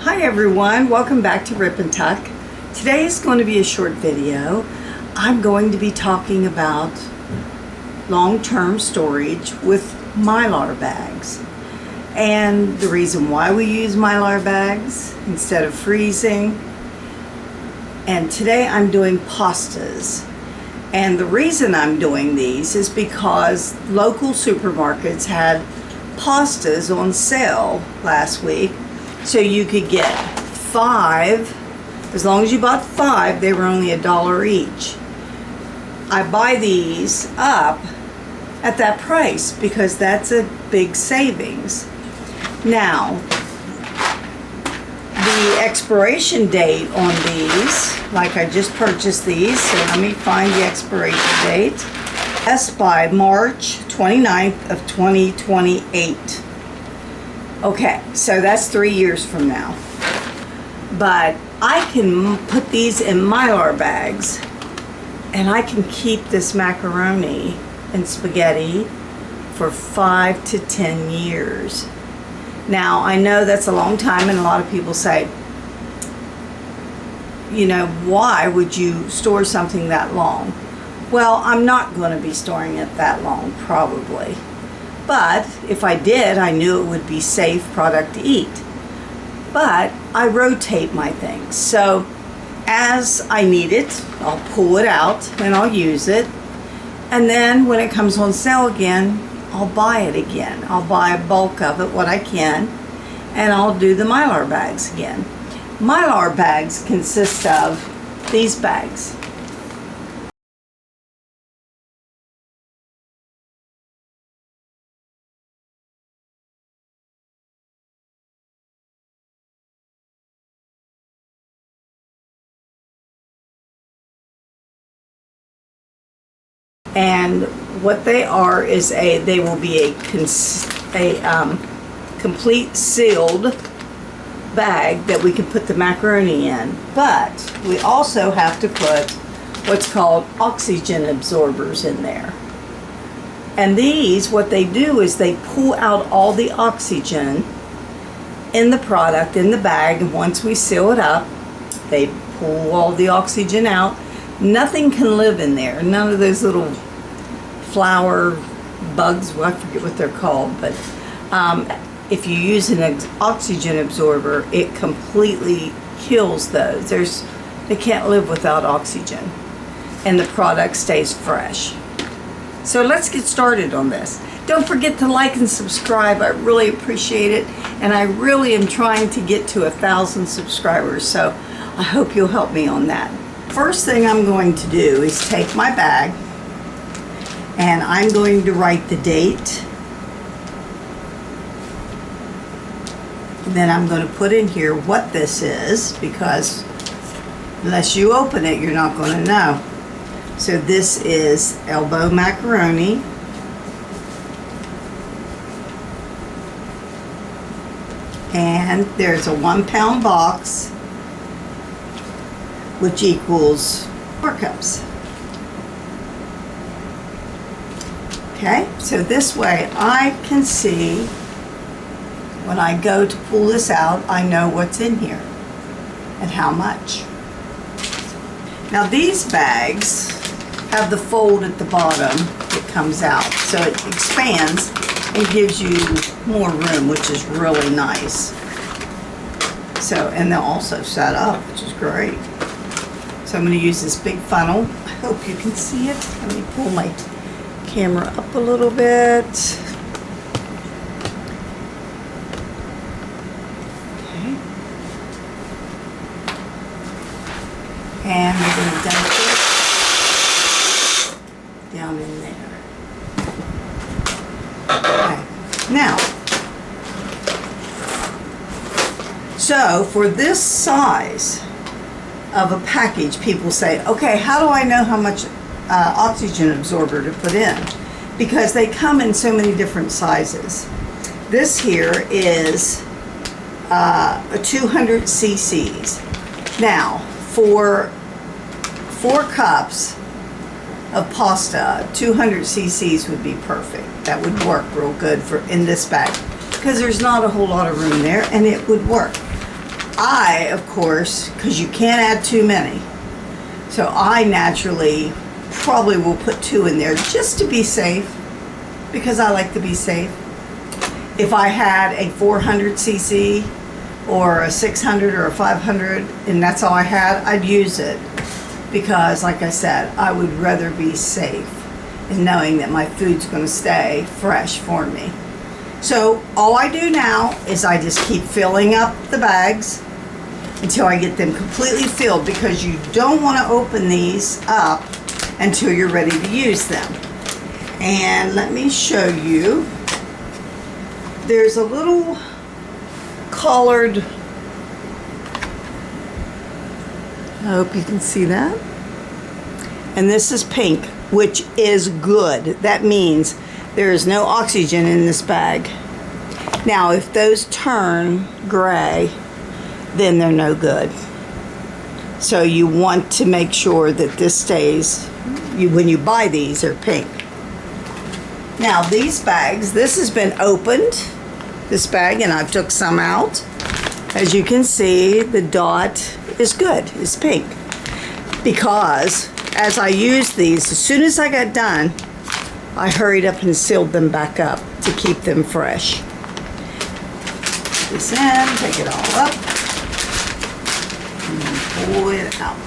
Hi everyone, welcome back to Rippentuck. Today is going to be a short video. I'm going to be talking about long-term storage with Mylar bags. And the reason why we use Mylar bags instead of freezing. And today I'm doing pastas. And the reason I'm doing these is because local supermarkets had pastas on sale last week. So you could get 5, as long as you bought 5, they were only $1 each. I buy these up at that price because that's a big savings. Now, the expiration date on these, like I just purchased these, so let me find the expiration date. That's by March 29th of 2028. Okay, so that's 3 years from now. But I can put these in Mylar bags and I can keep this macaroni and spaghetti for 5 to 10 years. Now, I know that's a long time and a lot of people say, you know, why would you store something that long? Well, I'm not going to be storing it that long, probably. But if I did, I knew it would be safe product to eat. But I rotate my things. So as I need it, I'll pull it out and I'll use it. And then when it comes on sale again, I'll buy it again. I'll buy a bulk of it, what I can, and I'll do the Mylar bags again. Mylar bags consist of these bags. And what they are is they will be a complete sealed bag that we can put the macaroni in. But we also have to put what's called oxygen absorbers in there. And these, what they do is they pull out all the oxygen in the product, in the bag, and once we seal it up, they pull all the oxygen out. Nothing can live in there. None of those little flower bugs, well, I forget what they're called, but if you use an oxygen absorber, it completely kills those. They can't live without oxygen, and the product stays fresh. So let's get started on this. Don't forget to like and subscribe. I really appreciate it, and I really am trying to get to 1,000 subscribers, so I hope you'll help me on that. First thing I'm going to do is take my bag and I'm going to write the date. And then I'm going to put in here what this is, because unless you open it, you're not going to know. So this is elbow macaroni. And there's a 1 pound box, which equals 4 cups. Okay, so this way I can see, when I go to pull this out, I know what's in here and how much. Now these bags have the fold at the bottom that comes out, so it expands and gives you more room, which is really nice. So, and they'll also set up, which is great. So I'm going to use this big funnel. I hope you can see it. Let me pull my camera up a little bit. Okay. And we're going to dump it down in there. Okay. Now, so for this size of a package, people say, okay, how do I know how much oxygen absorber to put in? Because they come in so many different sizes. This here is a 200 cc's. Now, for 4 cups of pasta, 200 cc's would be perfect. That would work real good for in this bag, because there's not a whole lot of room there, and it would work. I, of course, because you can't add too many, so I naturally probably will put 2 in there just to be safe, because I like to be safe. If I had a 400 cc or a 600 or a 500 and that's all I had, I'd use it, because like I said, I would rather be safe in knowing that my food's going to stay fresh for me. So all I do now is I just keep filling up the bags until I get them completely filled, because you don't want to open these up until you're ready to use them. And let me show you. There's a little collared, I hope you can see that. And this is pink, which is good. That means there is no oxygen in this bag. Now, if those turn gray, then they're no good. So you want to make sure that this stays, when you buy these, they're pink. Now these bags, this has been opened, this bag, and I've took some out. As you can see, the dot is good, it's pink. Because as I used these, as soon as I got done, I hurried up and sealed them back up to keep them fresh. Put this in, take it all up, and then pull it out.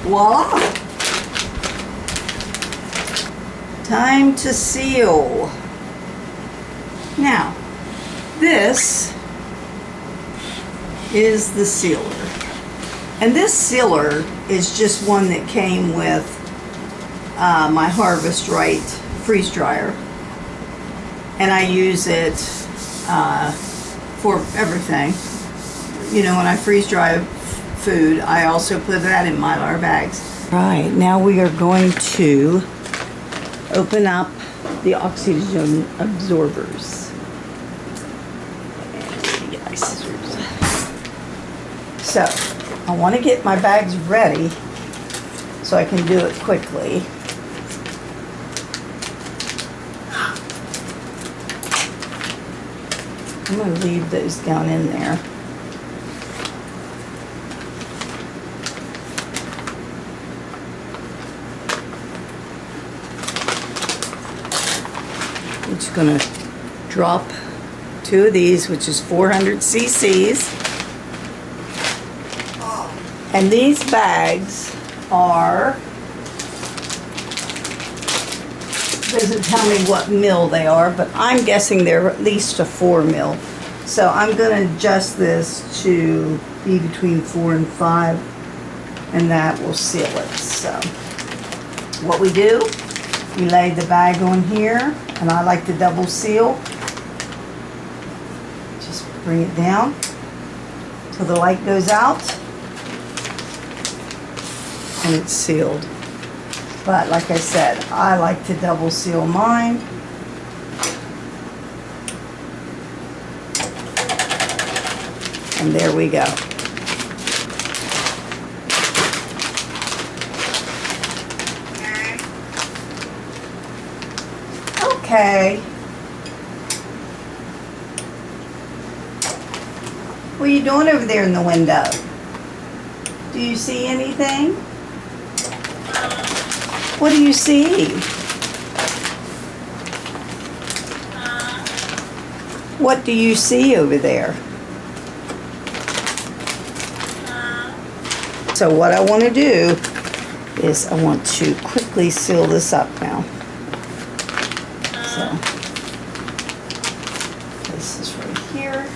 Voila! Time to seal. Now, this is the sealer. And this sealer is just one that came with my Harvest Right freeze dryer. And I use it for everything. You know, when I freeze dry food, I also put that in Mylar bags. Right, now we are going to open up the oxygen absorbers. And get my scissors. So, I want to get my bags ready so I can do it quickly. I'm going to leave those down in there. I'm just going to drop 2 of these, which is 400 cc's. And these bags are, doesn't tell me what mil they are, but I'm guessing they're at least a 4 mil. So I'm going to adjust this to be between 4 and 5, and that will seal it. So what we do, we lay the bag on here, and I like to double seal. Just bring it down till the light goes out, and it's sealed. But like I said, I like to double seal mine. And there we go. Okay. What are you doing over there in the window? Do you see anything? What do you see? What do you see over there? So what I want to do is I want to quickly seal this up now. So this is right here.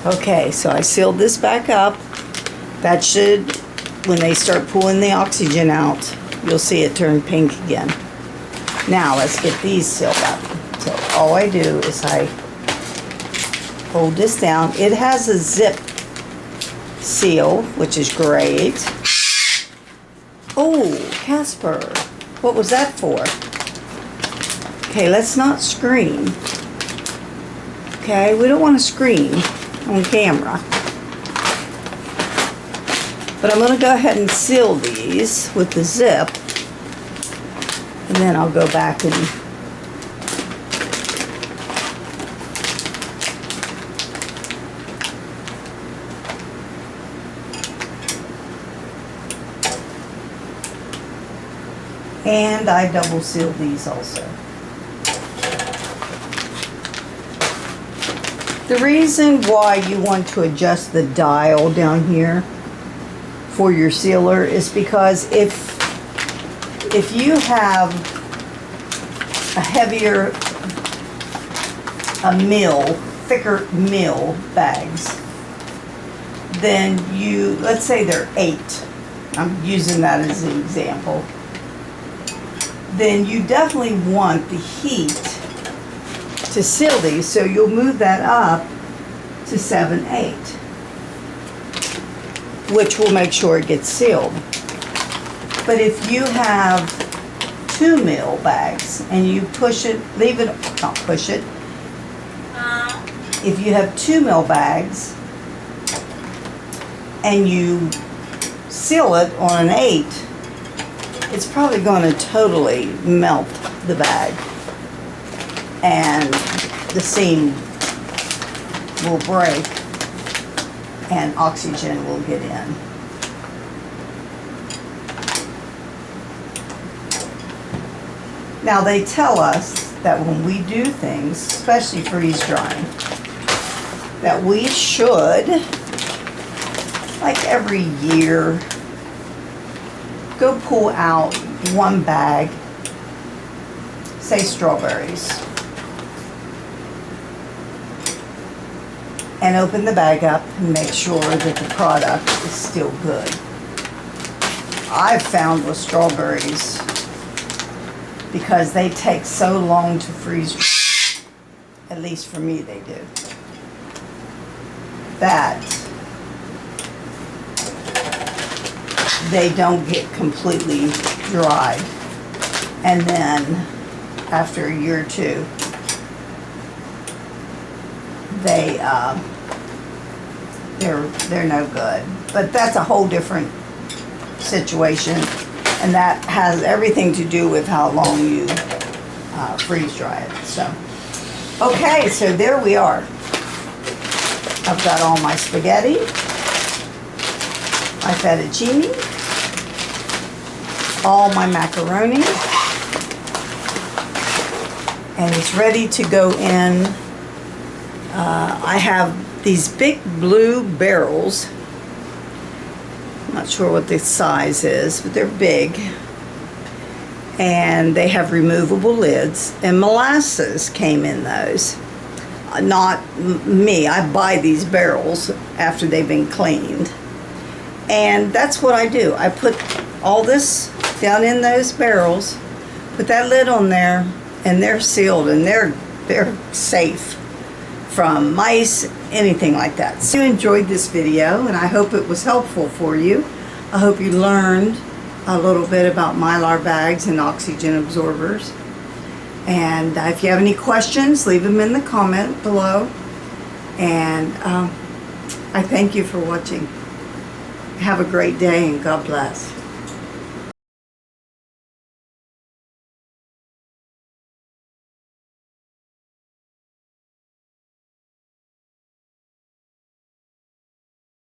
Okay, so I sealed this back up. That should, when they start pulling the oxygen out, you'll see it turn pink again. Now let's get these sealed up. So all I do is I hold this down. It has a zip seal, which is great. Oh, Casper, what was that for? Okay, let's not scream. Okay, we don't want to scream on camera. But I'm going to go ahead and seal these with the zip, and then I'll go back and I double seal these also. The reason why you want to adjust the dial down here for your sealer is because if you have a heavier, thicker mill bags, then let's say they're 8, I'm using that as an example, then you definitely want the heat to seal these, so you'll move that up to 7/8, which will make sure it gets sealed. But if you have 2 mil bags and you push it, not push it, if you have 2 mil bags and you seal it on an 8, it's probably going to totally melt the bag, and the seam will break and oxygen will get in. Now they tell us that when we do things, especially freeze drying, that we should, like every year, go pull out one bag, say strawberries, and open the bag up and make sure that the product is still good. I've found with strawberries, because they take so long to freeze, at least for me they do, that they don't get completely dried. And then after a year or two, they're no good. But that's a whole different situation, and that has everything to do with how long you freeze dry it. So, okay, so there we are. I've got all my spaghetti, my fettuccine, all my macaroni, and it's ready to go in. I have these big blue barrels. I'm not sure what the size is, but they're big. And they have removable lids, and molasses came in those. Not me, I buy these barrels after they've been cleaned. And that's what I do. I put all this down in those barrels, put that lid on there, and they're sealed, and they're safe from mice, anything like that. So you enjoyed this video, and I hope it was helpful for you. I hope you learned a little bit about Mylar bags and oxygen absorbers. And if you have any questions, leave them in the comment below. And I thank you for watching. Have a great day, and God bless.